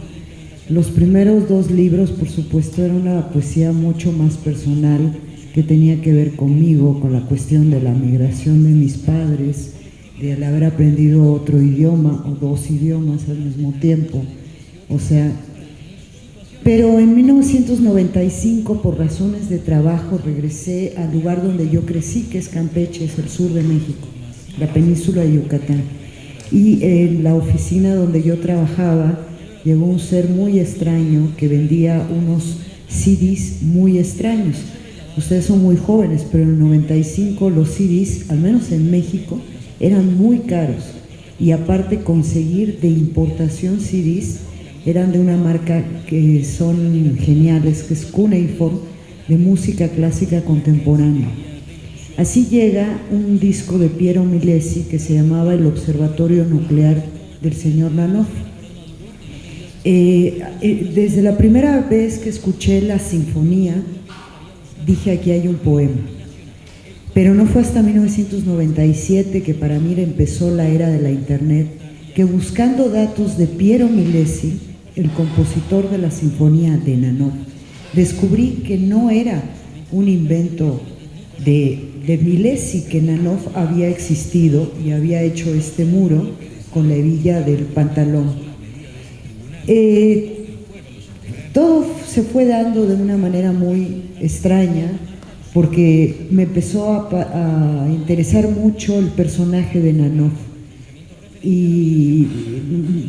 Los primeros 2 libros, por supuesto, era una poesía mucho más personal que tenía que ver conmigo, con la cuestión de la migración de mis padres, de haber aprendido otro idioma o 2 idiomas al mismo tiempo. O sea, pero en 1995, por razones de trabajo, regresé al lugar donde yo crecí, que es Campeche, es el sur de México. la península de Yucatán. Y en la oficina donde yo trabajaba llegó un ser muy extraño que vendía unos CDs muy extraños. Ustedes son muy jóvenes, pero en el 95 los CDs, al menos en México, eran muy caros. Y aparte conseguir de importación CDs, eran de una marca que son geniales, que es Cuneiform, de música clásica contemporánea. Así llega un disco de Piero Milesi que se llamaba El Observatorio Nuclear del señor Nanov. Desde la primera vez que escuché la sinfonía, dije, aquí hay un poema. Pero no fue hasta 1997 que para mí empezó la era de la internet, que buscando datos de Piero Milesi, el compositor de la sinfonía de Nanov, descubrí que no era un invento de Milesi, que Nanov había existido y había hecho este muro con la hebilla del pantalón. Todo se fue dando de una manera muy extraña, porque me empezó a interesar mucho el personaje de Nanov y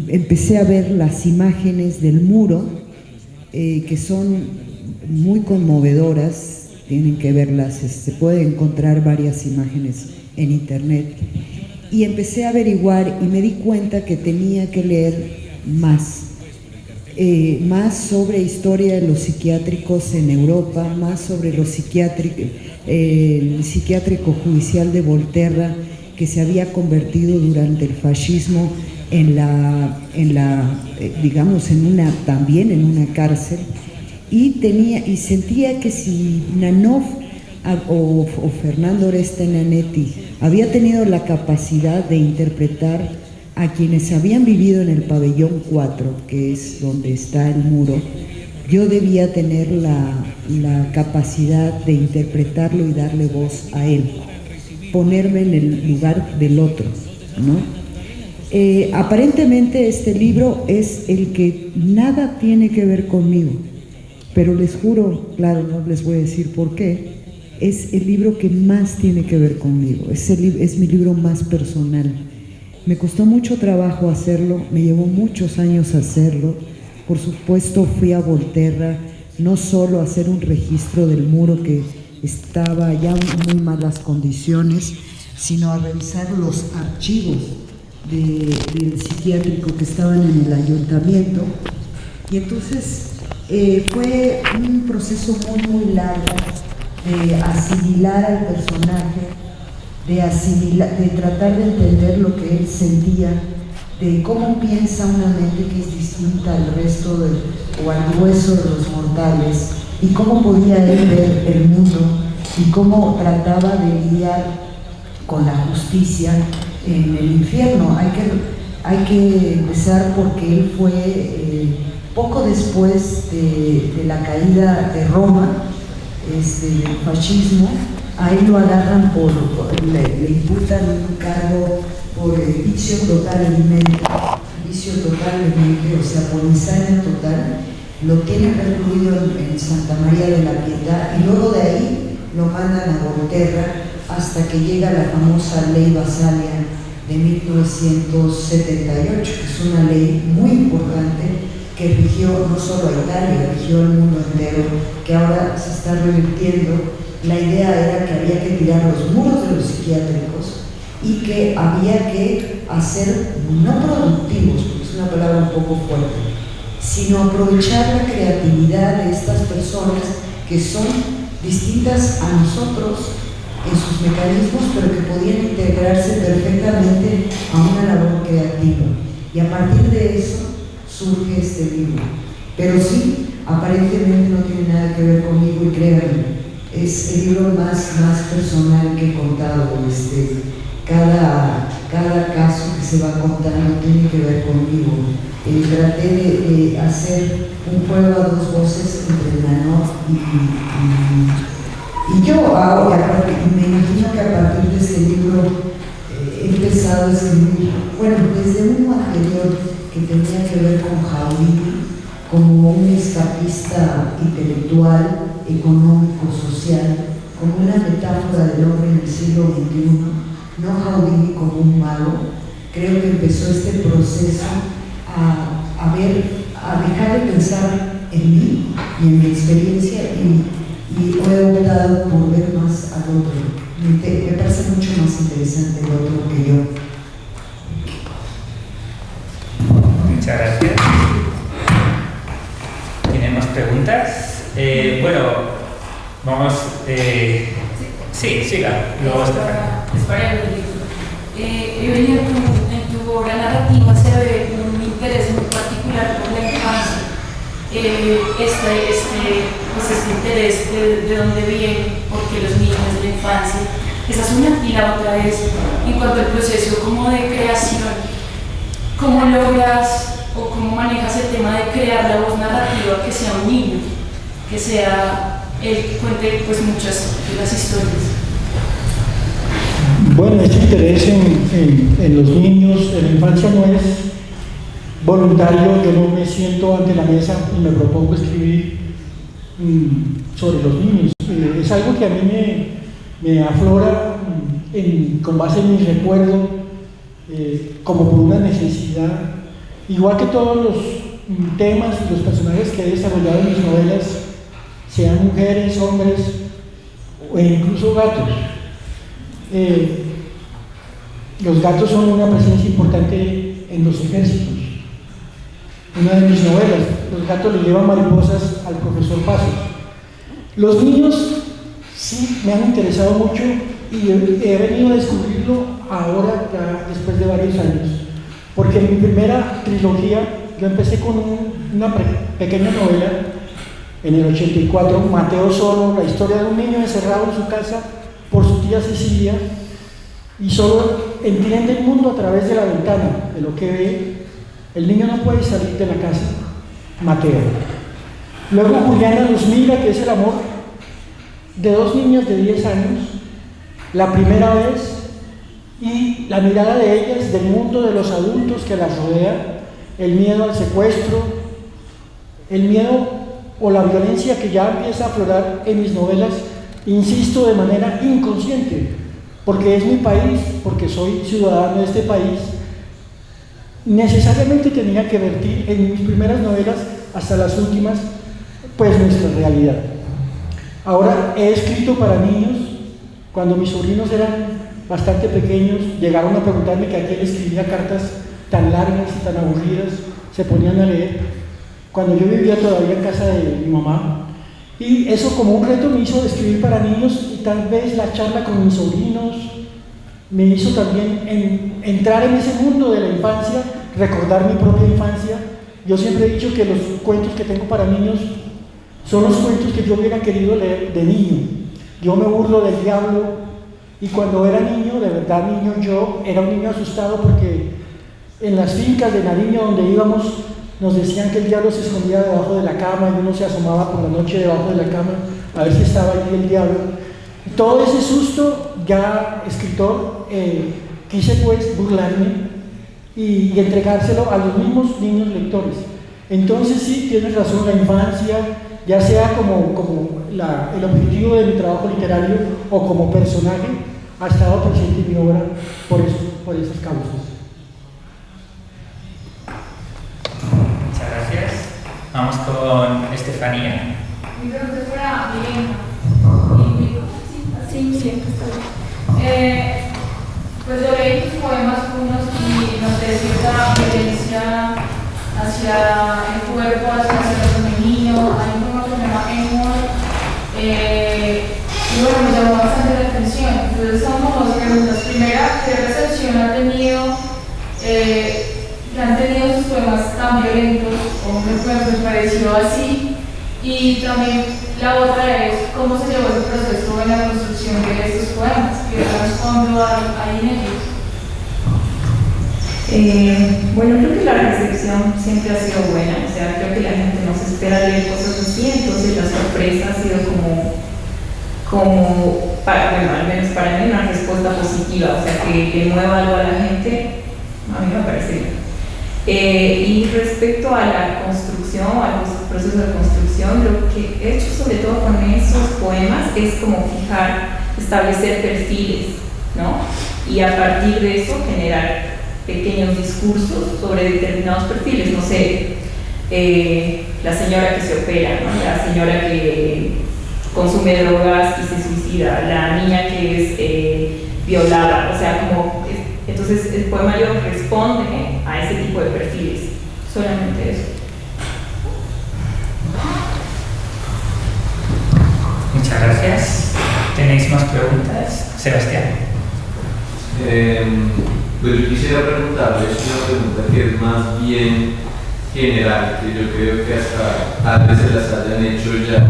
empecé a ver las imágenes del muro, que son muy conmovedoras. Tienen que verlas, se pueden encontrar varias imágenes en internet. Y empecé a averiguar y me di cuenta que tenía que leer más sobre historia de los psiquiátricos en Europa, más sobre el psiquiátrico judicial de Volterra, que se había convertido durante el fascismo también en una cárcel. Y sentía que si Nanov o Fernando Oreste Nanetti había tenido la capacidad de interpretar a quienes habían vivido en el pabellón 4, que es donde está el muro, yo debía tener la capacidad de interpretarlo y darle voz a él, ponerme en el lugar del otro, ¿no? Aparentemente este libro es el que nada tiene que ver conmigo, pero les juro, claro, no les voy a decir por qué, es el libro que más tiene que ver conmigo, es mi libro más personal. Me costó mucho trabajo hacerlo, me llevó muchos años hacerlo. Por supuesto fui a Volterra, no solo a hacer un registro del muro que estaba ya en muy malas condiciones, sino a revisar los archivos del psiquiátrico que estaban en el ayuntamiento. Y entonces fue un proceso muy largo de asimilar al personaje, de tratar de entender lo que él sentía, de cómo piensa una mente que es distinta al resto o al grueso de los mortales, y cómo podía él ver el mundo y cómo trataba de lidiar con la justicia en el infierno. Hay que empezar porque él fue poco después de la caída de Roma, del fascismo. A él lo agarran le imputan un cargo por vicio total de mente, o sea, por insania total. Lo tienen recluido en Santa María de la Piedad y luego de ahí lo mandan a Volterra hasta que llega la famosa ley Bassalia de 1978, que es una ley muy importante que rigió no solo a Italia, rigió al mundo entero, que ahora se está revirtiendo. La idea era que había que tirar los muros de los psiquiátricos y que había que hacer, no productivos, porque es una palabra un poco fuerte, sino aprovechar la creatividad de estas personas que son distintas a nosotros en sus mecanismos, pero que podían integrarse perfectamente a una labor creativa. Y a partir de eso surge este libro. Pero sí, aparentemente no tiene nada que ver conmigo, y créanme, es el libro más personal que he contado. Cada caso que se va contando tiene que ver conmigo. Traté de hacer un juego a dos voces entre Nanov y yo. Ahora, me imagino que a partir de este libro he empezado a escribir, bueno, desde uno anterior que tenía que ver con Jauregui como un escapista intelectual, económico, social, como una metáfora del hombre en el siglo XXI. no Houdini como un mago. Creo que empezó este proceso a dejar de pensar en mí y en mi experiencia y he optado por ver más al otro. Me parece mucho más interesante el otro que yo. Muchas gracias. ¿Tienen más preguntas? Bueno, vamos... sí, siga. Luego para el libro. Evelyn, en tu obra narrativa se ve un interés muy particular por la infancia. Este interés de dónde viene, porque los niños de la infancia. Esa es una, y la otra es en cuanto al proceso como de creación, ¿cómo logras o cómo manejas el tema de crear la voz narrativa que sea un niño, que sea el que cuente pues muchas de las historias? Bueno, este interés en los niños, en la infancia no es voluntario. Yo no me siento ante la mesa y me propongo escribir sobre los niños. Es algo que a mí me aflora con base en mi recuerdo, como por una necesidad. Igual que todos los temas y los personajes que he desarrollado en mis novelas, sean mujeres, hombres o incluso gatos. Los gatos son una presencia importante en los ejércitos. Una de mis novelas, los gatos le llevan mariposas al profesor Pasos. Los niños sí me han interesado mucho y he venido a descubrirlo ahora, ya después de varios años. Porque en mi primera trilogía, yo empecé con una pequeña novela en el 84, Mateo Solo, la historia de un niño encerrado en su casa por su tía Cecilia, y solo entiende el mundo a través de la ventana, de lo que ve. El niño no puede salir de la casa, Mateo. Luego Juliana los mira, que es el amor de dos niñas de 10 años, la primera vez, y la mirada de ellas del mundo de los adultos que las rodea, el miedo al secuestro, el miedo o la violencia que ya empieza a aflorar en mis novelas, insisto, de manera inconsciente, porque es mi país, porque soy ciudadano de este país. Necesariamente tenía que vertir en mis primeras novelas hasta las últimas, pues nuestra realidad. Ahora he escrito para niños. Cuando mis sobrinos eran bastante pequeños, llegaron a preguntarme que a quién escribía cartas tan largas y tan aburridas, se ponían a leer, cuando yo vivía todavía en casa de mi mamá. Y eso como un reto me hizo escribir para niños, y tal vez la charla con mis sobrinos me hizo también entrar en ese mundo de la infancia, recordar mi propia infancia. Yo siempre he dicho que los cuentos que tengo para niños son los cuentos que yo hubiera querido leer de niño. Yo me burlo del diablo, y cuando era niño, de verdad niño, yo era un niño asustado porque en las fincas de Nariño donde íbamos nos decían que el diablo se escondía debajo de la cama, y uno se asomaba por la noche debajo de la cama a ver si estaba allí el diablo. Todo ese susto, ya escritor, quise pues burlarme y entregárselo a los mismos niños lectores. Entonces sí, tienes razón, la infancia, ya sea como el objetivo de mi trabajo literario o como personaje, ha estado presente en mi obra por esas causas. Muchas gracias. Vamos con Estefanía. Mi pregunta es para Milena. Sí, pues yo leí tus poemas unos y noté cierta violencia hacia el cuerpo, hacia lo femenino. Hay un poema que se llama Amor, y bueno, me llamó bastante la atención. Entonces son como dos preguntas. Primera, ¿qué recepción han tenido sus poemas tan violentos? O me pareció así. Y también la otra es, ¿cómo se llevó ese proceso en la construcción de estos poemas? ¿Qué trasfondo hay en ellos? Bueno, creo que la recepción siempre ha sido buena, o sea, creo que la gente no se espera leer cosas así, entonces la sorpresa ha sido al menos para mí, una respuesta positiva, o sea, que mueva algo a la gente, a mí me parece bien. Y respecto a la construcción, al proceso de construcción, lo que he hecho sobre todo con esos poemas es como establecer perfiles, ¿no? y a partir de eso generar pequeños discursos sobre determinados perfiles, no sé, la señora que se opera, ¿no? La señora que consume drogas y se suicida, la niña que es violada, o sea, como, entonces el poemario responde a ese tipo de perfiles, solamente eso. Muchas gracias. ¿Tenéis más preguntas? Sebastián. Pues yo quisiera preguntarles una pregunta que es más bien general, que yo creo que hasta antes se las hayan hecho ya,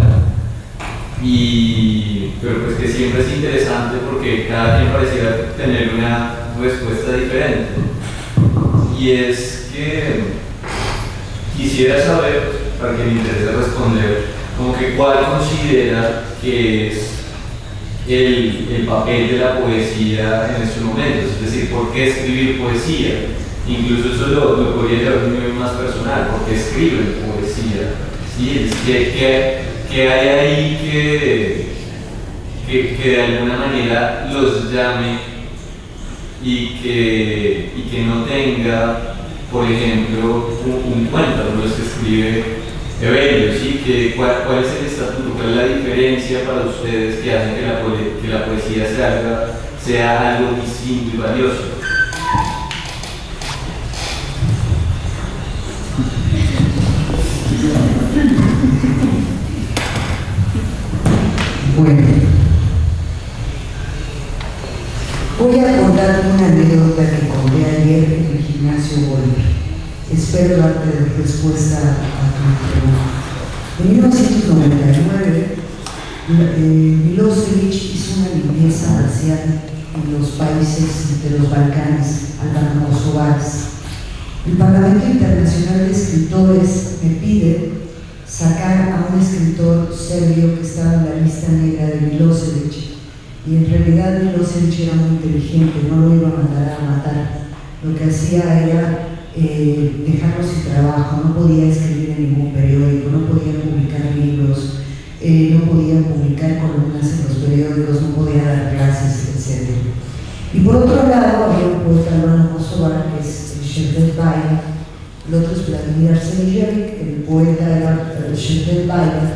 pero pues que siempre es interesante porque cada quien pareciera tener una respuesta diferente. Y es que quisiera saber, para que me interese responder, como que cuál considera que es el papel de la poesía en estos momentos, es decir, ¿por qué escribir poesía? Incluso eso lo podría llevar a un nivel más personal, ¿por qué escriben poesía? ¿Sí? ¿Qué hay ahí que de alguna manera los llame y que no tenga, por ejemplo, un cuento, los que escribe Evelio, ¿sí? ¿Cuál es el estatuto? ¿Cuál es la diferencia para ustedes que hacen que la poesía sea algo distinto y valioso? Bueno, voy a contar una anécdota que conté ayer en el gimnasio Bolívar. Espero darte respuesta a tu pregunta. En 1999, Milosevic hizo una limpieza marcial en los países de los Balcanes, albano-kosovares. El Parlamento Internacional de Escritores me pide sacar a un escritor serbio que estaba en la lista negra de Milosevic, y en realidad Milosevic era muy inteligente, no lo iba a mandar a matar. Lo que hacía era dejarlo sin trabajo, no podía escribir en ningún periódico, no podía publicar libros, no podía publicar columnas en los periódicos, no podía dar clases, etc. Y por otro lado había un poeta albano-kosovar que es Şevdet Bayrak, el otro es Vladimir Arsenijevic, el poeta era Şevdet Bayrak,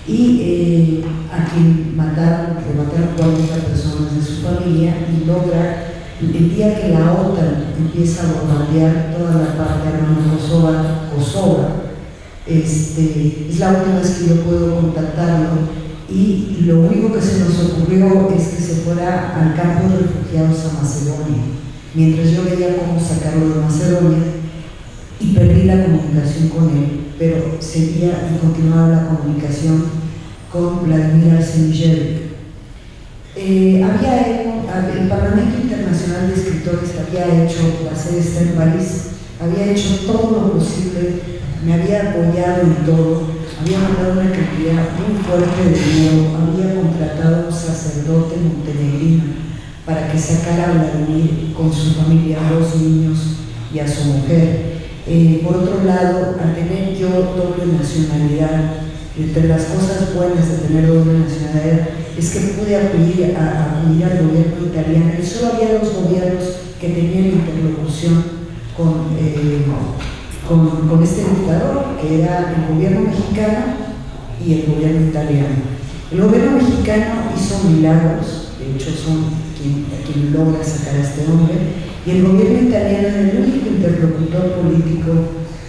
y a quien mataron 40 personas de su familia, y logra, el día que la OTAN empieza a bombardear toda la parte albano-kosovar, es la última vez que yo puedo contactarlo, y lo único que se nos ocurrió es que se fuera al campo de refugiados a Macedonia, mientras yo veía cómo sacarlo de Macedonia, y perdí la comunicación con él, pero seguía y continuaba la comunicación con Vladimir Arsenijevic. El Parlamento Internacional de Escritores había hecho, la sede está en París, había hecho todo lo posible, me había apoyado en todo, había mandado una cantidad muy fuerte de dinero, había contratado a un sacerdote montenegrino para que sacara a Vladimir con su familia, 2 niños y a su mujer. Por otro lado, al tener yo doble nacionalidad, entre las cosas buenas de tener doble nacionalidad es que pude acudir al gobierno italiano, y solo había 2 gobiernos que tenían interlocución con este dictador, que era el gobierno mexicano y el gobierno italiano. El gobierno mexicano hizo milagros, de hecho son quien logra sacar a este hombre, y el gobierno italiano era el único interlocutor político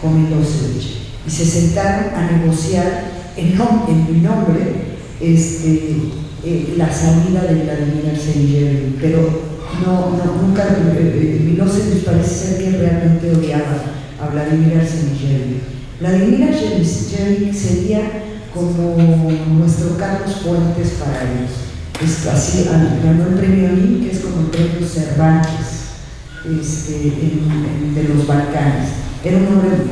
con Milosevic, y se sentaron a negociar en mi nombre la salida de Vladimir Arsenijevic, pero nunca Milosevic parece ser que realmente odiaba a Vladimir Arsenijevic. Vladimir Arsenijevic sería como nuestro Carlos Fuentes para ellos. Así ganó el premio Nin, que es como el premio Cervantes de los Balcanes.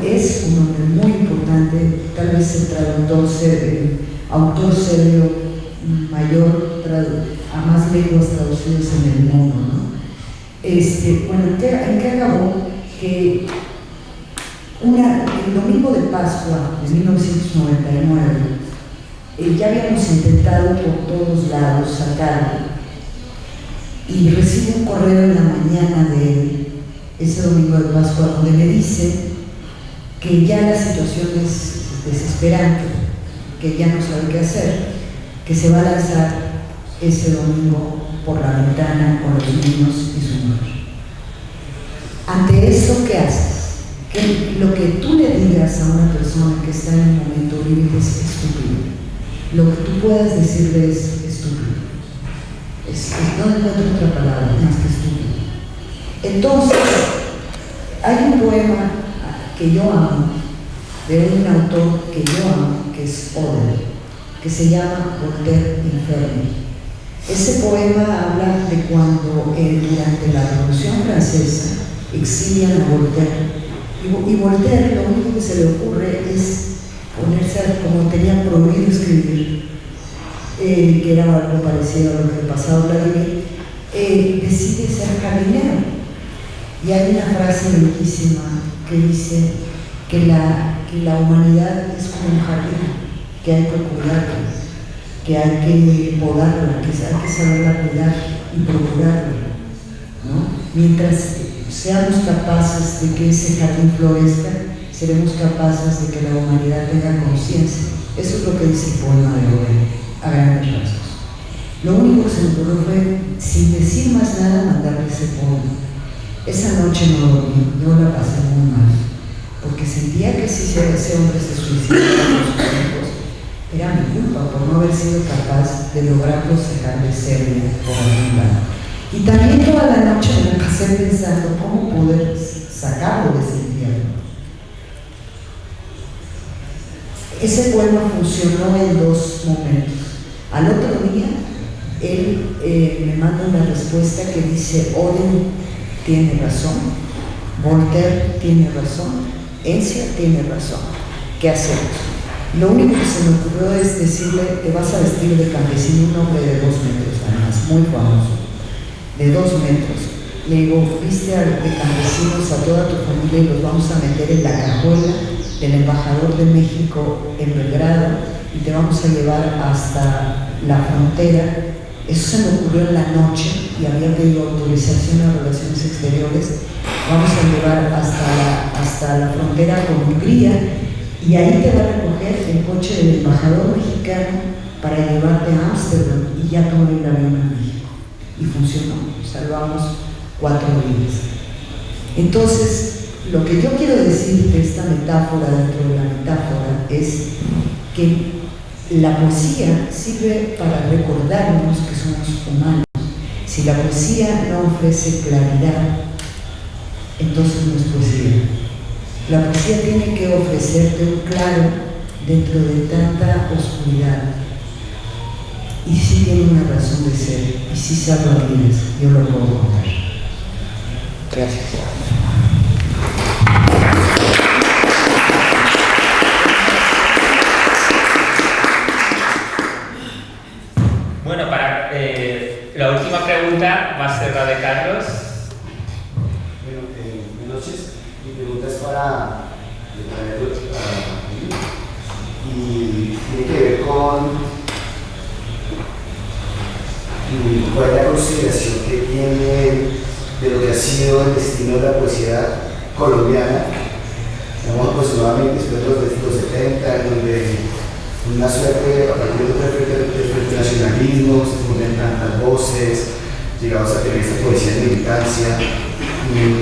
Es un hombre muy importante, tal vez el autor serbio mayor a más lenguas traducidas en el mundo, ¿no? ¿En qué acabó? Que el domingo de Pascua de 1999 ya habíamos intentado por todos lados sacarlo, y recibo un correo en la mañana de ese domingo de Pascua donde me dice que ya la situación es desesperante, que ya no sabe qué hacer, que se va a lanzar ese domingo por la ventana con los niños y su mujer. Ante eso, ¿qué haces? Que lo que tú le digas a una persona que está en un momento límite es estúpido. Lo que tú puedas decirle es estúpido. No encuentro otra palabra más que estúpido. Entonces, hay un poema que yo amo, de un autor que yo amo, que es Oder, que se llama Voltaire Inferno. Ese poema habla de cuando durante la Revolución Francesa exilian a Voltaire. Y Voltaire lo único que se le ocurre es ponerse, como tenía prohibido escribir, que era algo parecido a lo que le pasaba a Vladimir, decide ser jardinero. Y hay una frase bellísima que dice que la humanidad es como un jardín, que hay que cuidarla, que hay que podarla, que hay que saberla cuidar y procurarla, ¿no? Mientras seamos capaces de que ese jardín florezca, seremos capaces de que la humanidad tenga conciencia. Eso es lo que dice el poema de hoy, a grandes rasgos. Lo único que se me ocurrió fue, sin decir más nada, mandarle ese poema. Esa noche no dormí, yo la pasé muy mal, porque sentía que si ese hombre se suicidaba con sus hijos, era mi culpa por no haber sido capaz de lograrlos dejar de ser por algún lado. Y también toda la noche me pasé pensando cómo poder sacarlo de ese infierno. Ese poema funcionó en dos momentos. Al otro día, él me manda una respuesta que dice: Oden tiene razón, Voltaire tiene razón, Encia tiene razón. ¿Qué hacemos? Lo único que se me ocurrió es decirle: te vas a vestir de campesino, un hombre de 2 metros, además, muy famoso, de 2 metros. Le digo: viste de campesinos a toda tu familia y los vamos a meter en la cajuela del embajador de México en Belgrado y te vamos a llevar hasta la frontera. Eso se me ocurrió en la noche y había pedido autorización a Relaciones Exteriores. Vamos a llevar hasta la frontera con Hungría y ahí te va a recoger el coche del embajador mexicano para llevarte a Ámsterdam y ya tomar el avión a México. Y funcionó, salvamos 4 vidas. Entonces, lo que yo quiero decir de esta metáfora dentro de la metáfora es que la poesía sirve para recordarnos que somos humanos. Si la poesía no ofrece claridad, entonces no es poesía. La poesía tiene que ofrecerte un claro dentro de tanta oscuridad. Y sí tiene una razón de ser, y sí salva vidas, yo lo puedo contar. Gracias. Bueno, para la última pregunta va a ser la de Carlos. Bueno, buenas noches. Mi pregunta es para y tiene que ver con cuál es la consideración que tiene de lo que ha sido el destino de la poesía colombiana, digamos aproximadamente después de los 70, en donde una suerte, a partir del nacionalismo, se funden tantas voces, llegamos a tener esta poesía de militancia,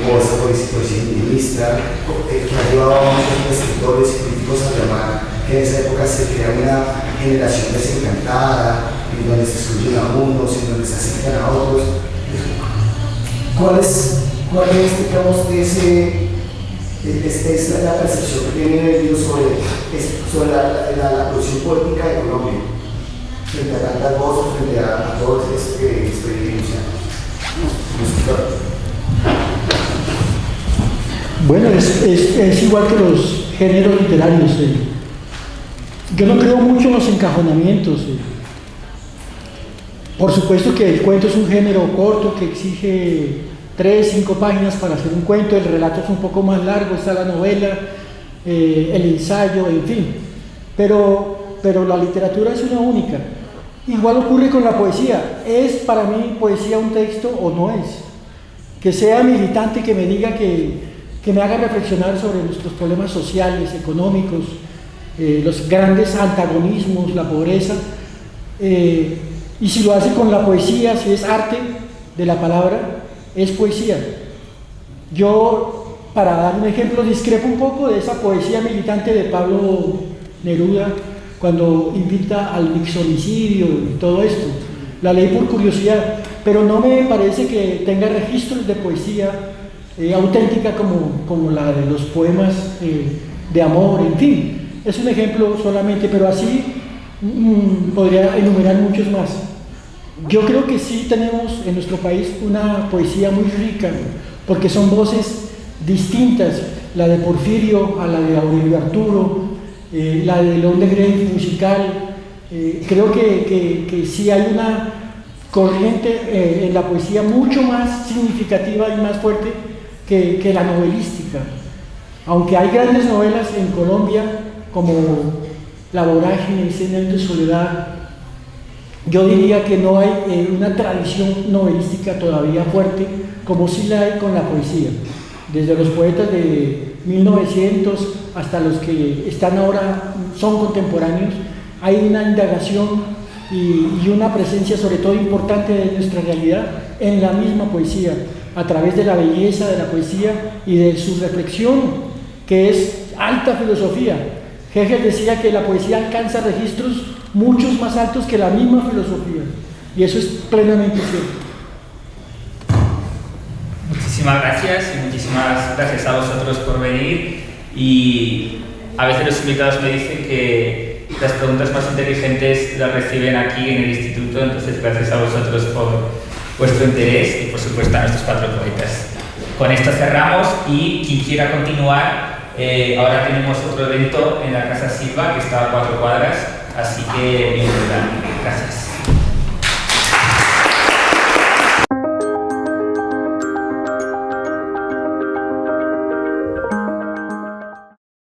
o esta poesía indigenista, que ha llevado a muchos escritores y políticos a llamar que en esa época se crea una generación desencantada, en donde se excluyen a unos, en donde se aceptan a otros. ¿Cuál es digamos, es la percepción que tiene el libro sobre la producción política de Colombia, frente a tantas voces, frente a todo esto que estoy denunciando? Bueno, es igual que los géneros literarios. Yo no creo mucho en los encajonamientos. Por supuesto que el cuento es un género corto que exige 3, 5 páginas para hacer un cuento, el relato es un poco más largo, está la novela, el ensayo, en fin. Pero la literatura es una única. Igual ocurre con la poesía. ¿Es para mí poesía un texto o no es? Que sea militante, que me diga que me haga reflexionar sobre nuestros problemas sociales, económicos, los grandes antagonismos, la pobreza, y si lo hace con la poesía, si es arte de la palabra, es poesía. Yo, para dar un ejemplo, discrepo un poco de esa poesía militante de Pablo Neruda, cuando invita al mixolicidio y todo esto. La leí por curiosidad, pero no me parece que tenga registros de poesía auténtica como la de los poemas de amor, en fin. Es un ejemplo solamente, pero así podría enumerar muchos más. Yo creo que sí tenemos en nuestro país una poesía muy rica, porque son voces distintas, la de Porfirio a la de Aurelio Arturo, la de León de Greiff musical. Creo que sí hay una corriente en la poesía mucho más significativa y más fuerte que la novelística. Aunque hay grandes novelas en Colombia como La Vorágine, 100 años de soledad, yo diría que no hay una tradición novelística todavía fuerte como sí la hay con la poesía. Desde los poetas de 1900 hasta los que están ahora, son contemporáneos, hay una indagación y una presencia sobre todo importante de nuestra realidad en la misma poesía, a través de la belleza de la poesía y de su reflexión, que es alta filosofía. Hegel decía que la poesía alcanza registros muchos más altos que la misma filosofía, y eso es plenamente cierto. Muchísimas gracias y muchísimas gracias a vosotros por venir. Y a veces los invitados me dicen que las preguntas más inteligentes las reciben aquí en el instituto, entonces gracias a vosotros por vuestro interés y por supuesto a nuestros 4 poetas. Con esto cerramos y quien quiera continuar, ahora tenemos otro evento en la Casa Silva que está a 4 cuadras, así que bienvenida. Gracias.